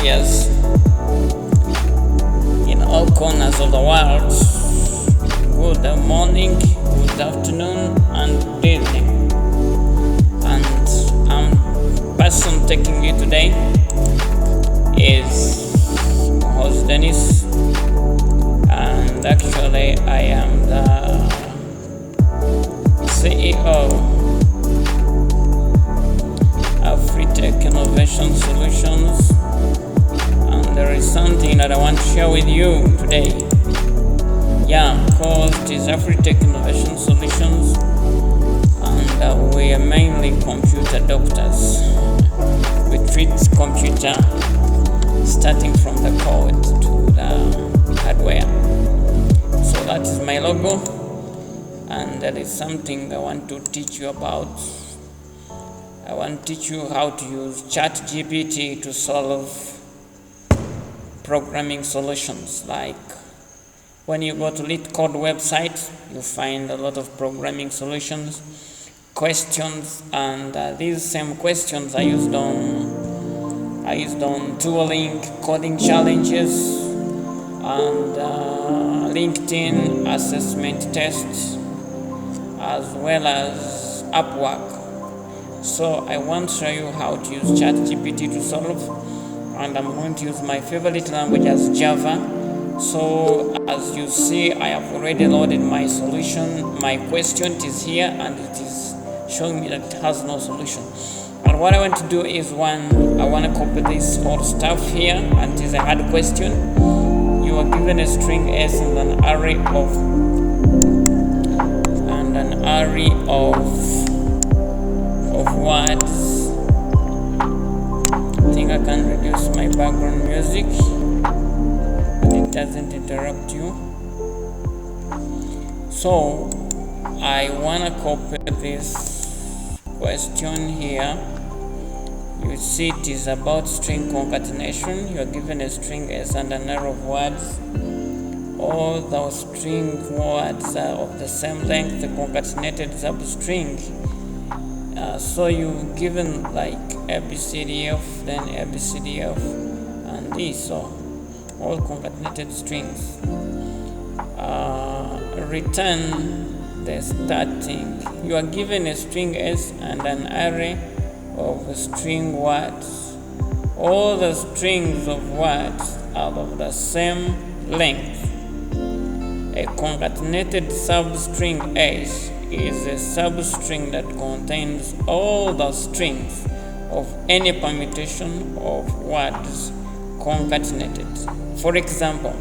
areas, in all corners of the world. Good morning, good afternoon, and good evening. And person taking you today is host Dennis, and actually I am the CEO of Free Tech Innovation Solutions, and there is something that I want to share with you today. Called is Free Tech Innovation Solutions, and we are mainly computer doctors. We treat computer starting from the code to the hardware. So that is my logo, and that is something I want to teach you about. I want to teach you how to use ChatGPT to solve programming solutions. Like when you go to LeetCode website, you find a lot of programming solutions, questions, and these same questions are used on tooling, coding challenges, and LinkedIn assessment tests, as well as Upwork. So I want to show you how to use ChatGPT to solve, and I'm going to use my favorite language as Java. So as you see, I have already loaded my solution. My question is here, and it is showing me that it has no solution. And what I want to do is, I want to copy this whole stuff here, and it is a hard question. You are given a string S and an array of words. I think I can reduce my background music, but it doesn't interrupt you. So I want to copy this question here. You see it is about string concatenation. You are given a string S and an array of words. All those string words are of the same length, the concatenated substring. So you given like abcdef, then abcdef, and this, so all concatenated strings. Return the starting. You are given a string S and an array of string words. All the strings of words are of the same length. A concatenated substring S is a substring that contains all the strings of any permutation of words concatenated. For example,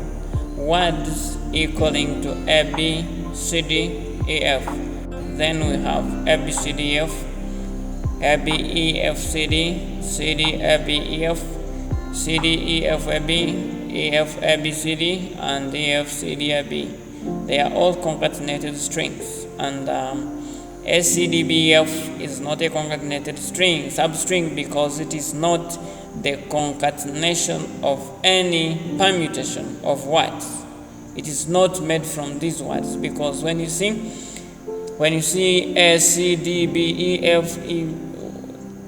words equaling to A, B, C, D, E, F. Then we have abcdef, abefcd, cdabef, cdefab, efabcd, and efcdab. They are all concatenated strings. And acdbef is not a concatenated substring, because it is not the concatenation of any permutation of words. It is not made from these words, because when you see acdbef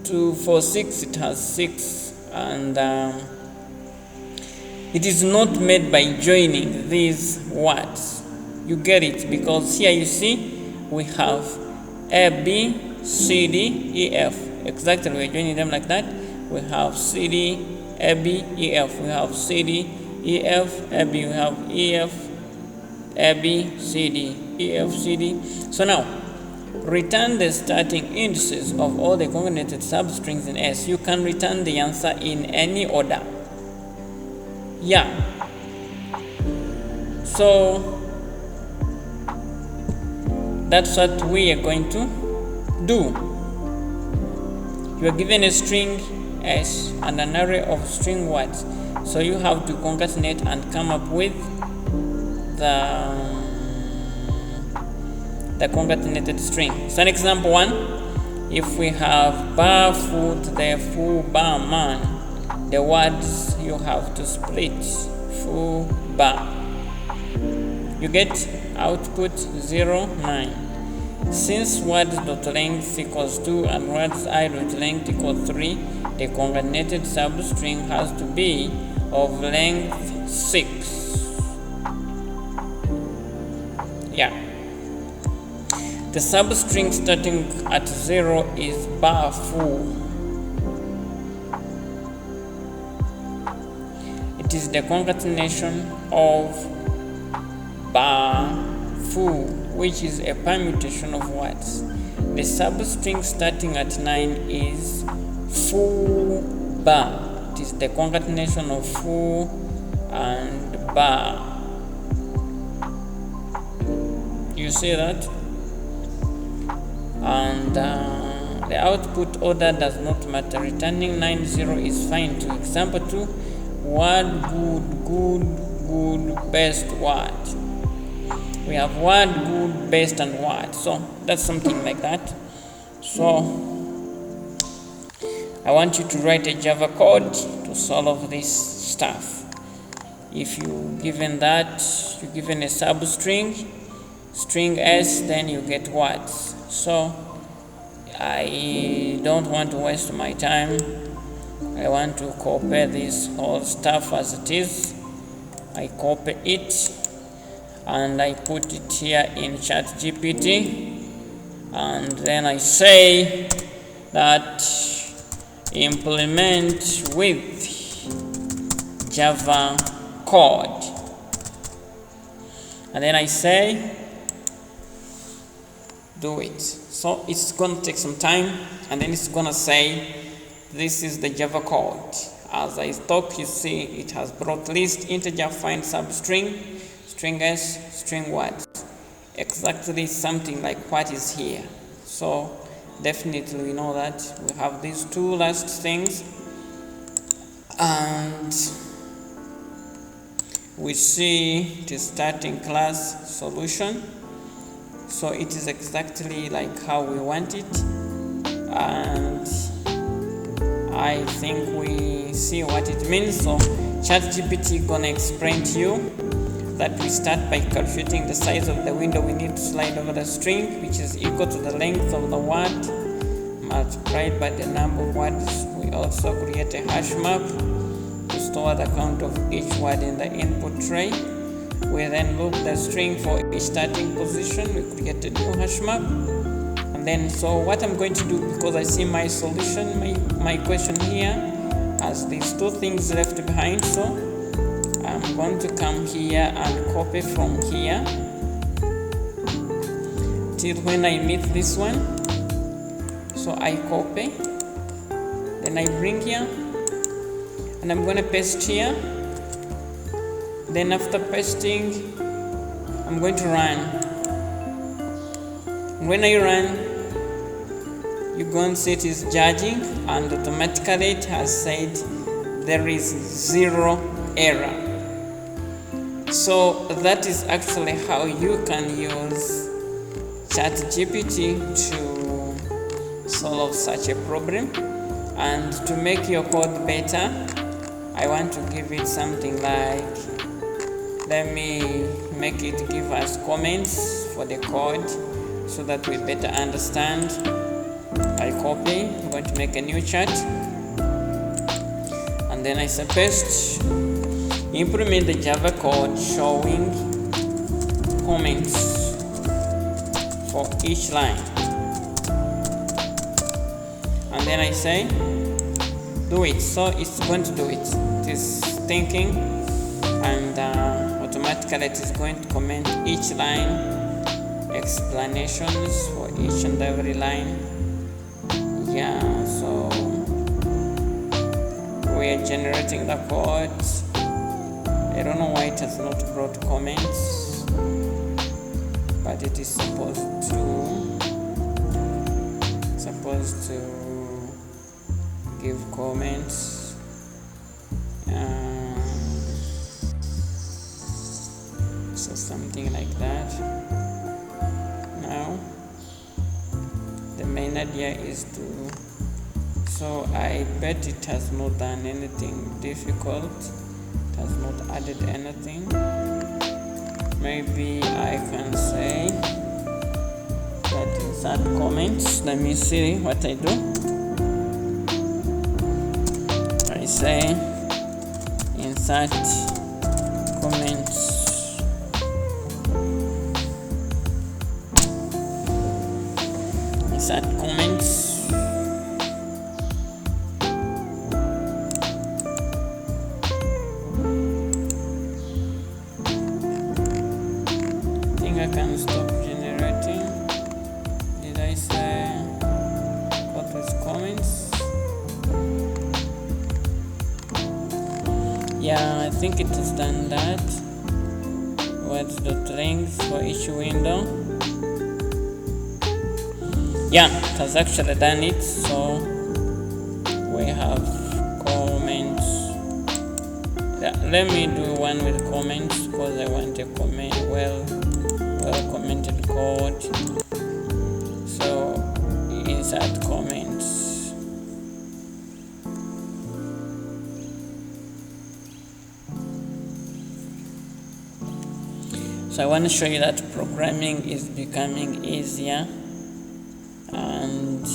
2, 4, 6, it has 6, and it is not made by joining these words. You get it? Because here you see we have A, B, C, D, E, F. Exactly, we're joining them like that. We have C, D, A, B, E, F. We have C, D, E, F, A, B. We have E, F, A, B, C, D, E, F, C, D. So now, return the starting indices of all the concatenated substrings in S. You can return the answer in any order. So that's what we are going to do. You are given a string S and an array of string words. So you have to concatenate and come up with the concatenated string. So an example 1, if we have barefoot, therefore bar man, the words you have to split, full bar. You get output 0, 9. since words.length equals 2 and words I.length equals 3, the concatenated substring has to be of length 6. Yeah. The substring starting at 0 is bar foo. It is the concatenation of bar foo, which is a permutation of words. The substring starting at 9 is foo bar. It is the concatenation of foo and bar. You see that? And the output order does not matter. Returning 9-0 is fine too. Example 2, word, good, best, word. We have word, good, best, and word. So that's something like that. So I want you to write a Java code to solve this stuff. If you given that, you're given a substring, string S, then you get words. So I don't want to waste my time. I want to copy this whole stuff as it is. I copy it and I put it here in ChatGPT, and then I say that implement with Java code, and then I say do it. So it's going to take some time, and then it's going to say this is the Java code. As I talk, you see it has brought list, integer, find substring, string S, string words. Exactly something like what is here. So definitely we know that we have these two last things, and we see the starting class solution. So it is exactly like how we want it, and I think we see what it means. So ChatGPT gonna explain to you that we start by calculating the size of the window we need to slide over the string, which is equal to the length of the word multiplied by the number of words. We also create a hash map to store the count of each word in the input tray. We then loop the string for each starting position. We create a new hash map. And then, so what I'm going to do, because I see my solution, my question here has these two things left behind. So I'm going to come here and copy from here till when I meet this one. So I copy, then I bring here, and I'm going to paste here. Then after pasting, I'm going to run. When I run, you're going to see it is judging, and automatically it has said there is 0 error. So that is actually how you can use ChatGPT to solve such a problem. And to make your code better, I want to give it something like, let me make it give us comments for the code so that we better understand. I copy, I'm going to make a new chat, and then I say paste, implement the Java code showing comments for each line, and then I say do it. So it's going to do it. It is thinking, and automatically it is going to comment each line, explanations for each and every line. Yeah, so we are generating the code. I don't know why it has not brought comments, but it is supposed to give comments. So something like that. Now the main idea is to, so I bet it has not done anything difficult, it has not added anything. Maybe I can say let's insert comments. Let me see what I do. I say insert comments. Insert comments. I can stop generating. Did I say what is comments? Yeah, I think it has done that. What's the length for each window? Yeah, it has actually done it. So we have comments. Yeah, let me do one with comments because I want a comment well commented code. So insert comments. So I want to show you that programming is becoming easier, and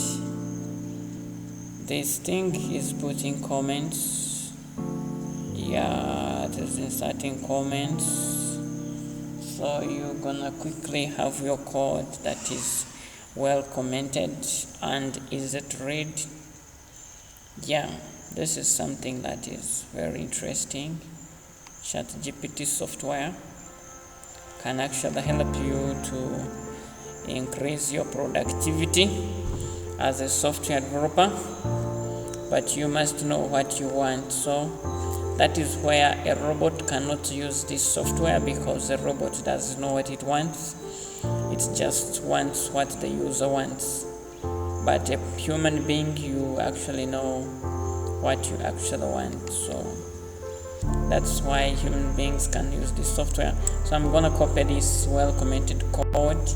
this thing is putting comments. Yeah, it is inserting comments. So you're gonna quickly have your code that is well commented and easy to read. Yeah, this is something that is very interesting. ChatGPT software can actually help you to increase your productivity as a software developer, but you must know what you want. So that is where a robot cannot use this software, because a robot doesn't know what it wants. It just wants what the user wants. But a human being, you actually know what you actually want. So that's why human beings can use this software. So I'm going to copy this well commented code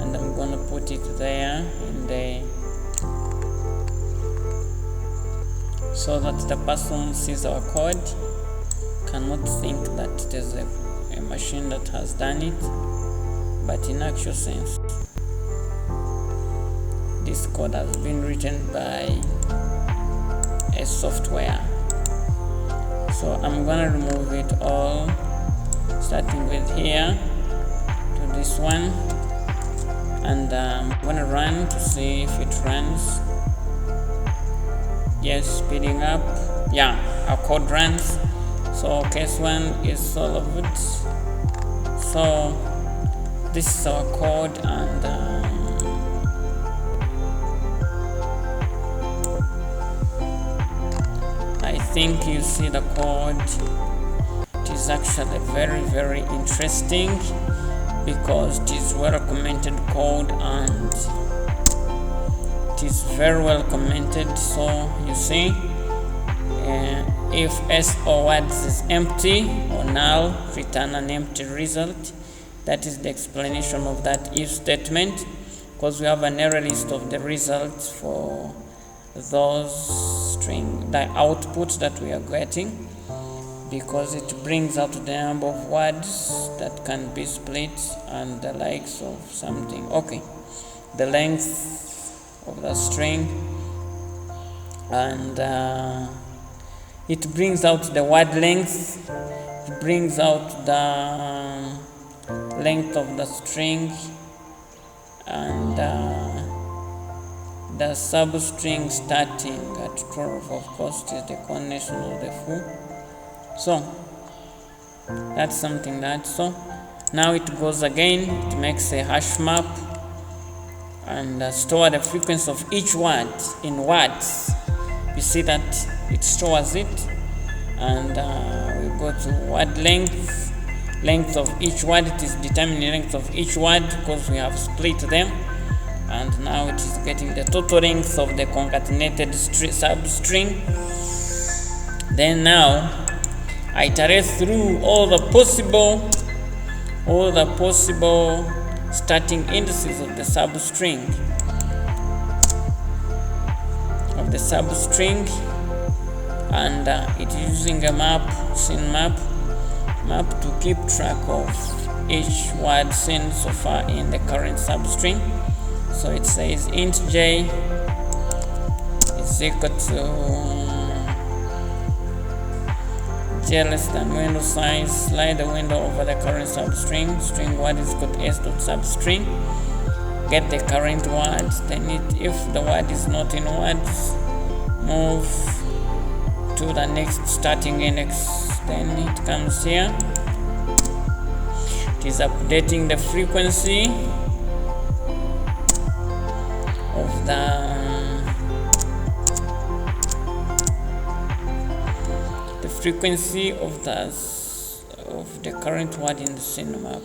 and I'm going to put it there in the so that the person sees our code cannot think that it is a machine that has done it, but in actual sense this code has been written by a software. So I'm gonna remove it all, starting with here to this one, and I'm gonna run to see if it runs. Yes, speeding up. Yeah, our code runs. So case 1 is solved. So this is our code, and I think you see the code. It is actually very, very interesting because it is well commented code and it is very well commented. So you see, if s or words is empty or null, return an empty result. That is the explanation of that if statement, because we have an array list of the results for those string, the output that we are getting, because it brings out the number of words that can be split and the likes of something. Okay, the length of the string, and it brings out the word length, it brings out the length of the string, and the substring starting at 12, of course, is the concatenation of the full. So that's something that, so now it goes again, it makes a hash map and store the frequency of each word in words. You see that it stores it, and we go to word length of each word. It is determining length of each word because we have split them, and now it is getting the total length of the concatenated substring. Then now I iterate through all the possible starting indices of the substring and it is using a scene map to keep track of each word seen so far in the current substring. So it says int j is equal to j less than window size. Slide the window over the current substring. String word is equal to s.substring. Get the current word. Then if the word is not in words, move to the next starting index. Then it comes here. It is updating the frequency of the frequency of the current word in the scene map.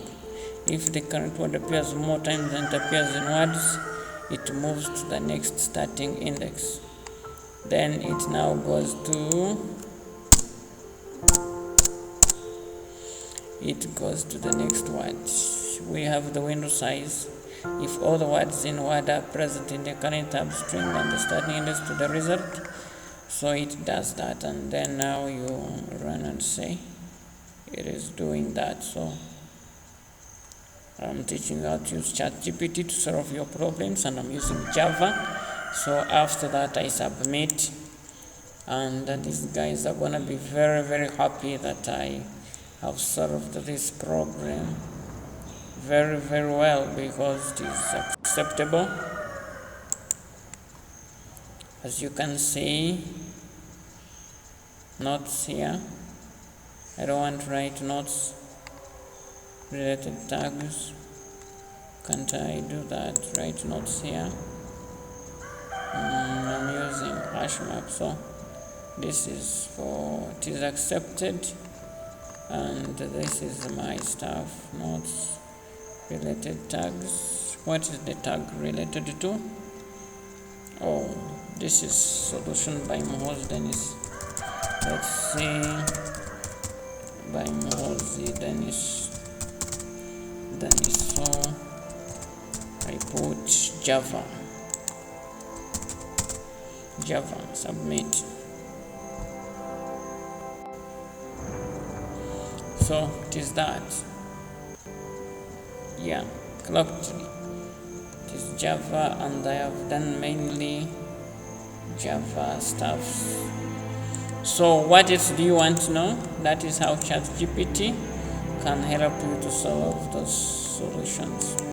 If the current word appears more times than it appears in words, it moves to the next starting index. Then it now goes to the next word. We have the window size. If all the words in word are present in the current substring, then the starting index to the result. So it does that, and then now you run and say it is doing that. So I'm teaching you how to use ChatGPT to solve your problems, and I'm using Java. So after that I submit, and these guys are gonna be very, very happy that I have solved this problem very, very well, because it is acceptable. As you can see, notes here. I don't want to write notes, related tags. Can't I do that? Write notes here. I'm using hash map, so this is for, it is accepted, and this is my stuff. Notes, related tags. What is the tag related to? Oh, this is solution by Mohozi Dennis. Let's see, by Mohozi Dennis. So I put Java, submit. So it is that. Yeah, correctly. It is Java, and I have done mainly Java stuff. So what else do you want to know? That is how ChatGPT can help you to solve those solutions.